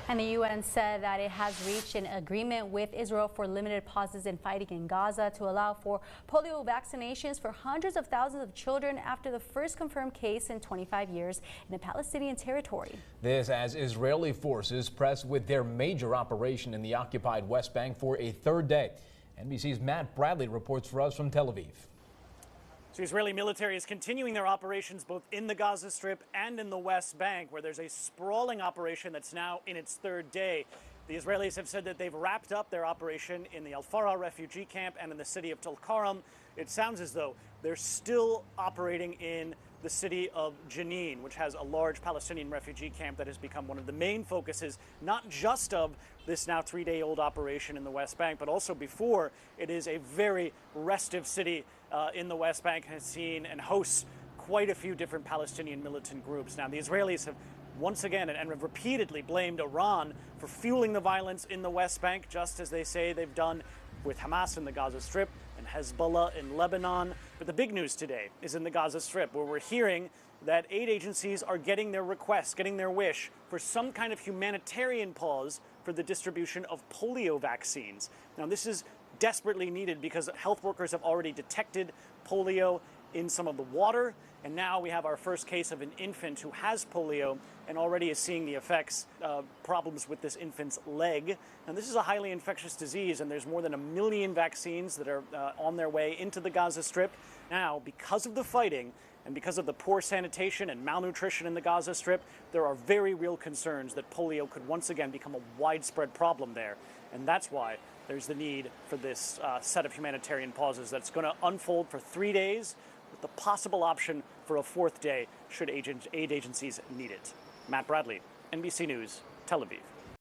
And the UN said that it has reached an agreement with Israel for limited pauses in fighting in Gaza to allow for polio vaccinations for hundreds of thousands of children after the first confirmed case in 25 years in a Palestinian territory. This as Israeli forces press with their major operation in the occupied West Bank for a third day. NBC's Matt Bradley reports for us from Tel Aviv. So Israeli military is continuing their operations both in the Gaza Strip and in the West Bank, where there's a sprawling operation that's now in its third day. The Israelis have said that they've wrapped up their operation in the Al-Farah refugee camp and in the city of Tulkarm. It sounds as though they're still operating in the city of Jenin, which has a large Palestinian refugee camp that has become one of the main focuses, not just of this now 3-day-old operation in the West Bank, but also before. It is a very restive city in the West Bank, has seen and hosts quite a few different Palestinian militant groups. Now, the Israelis have once again and have repeatedly blamed Iran for fueling the violence in the West Bank, just as they say they've done with Hamas in the Gaza Strip and Hezbollah in Lebanon. But the big news today is in the Gaza Strip, where we're hearing that aid agencies are getting their request, getting their wish for some kind of humanitarian pause for the distribution of polio vaccines. Now, this is desperately needed because health workers have already detected polio in some of the water, and now we have our first case of an infant who has polio and already is seeing the effects, problems with this infant's leg. And this is a highly infectious disease, and there's more than 1 million vaccines that are on their way into the Gaza Strip. Now, because of the fighting and because of the poor sanitation and malnutrition in the Gaza Strip, there are very real concerns that polio could once again become a widespread problem there. And that's why there's the need for this set of humanitarian pauses that's going to unfold for 3 days, with the possible option for a 4th day should aid agencies need it. Matt Bradley, NBC News, Tel Aviv.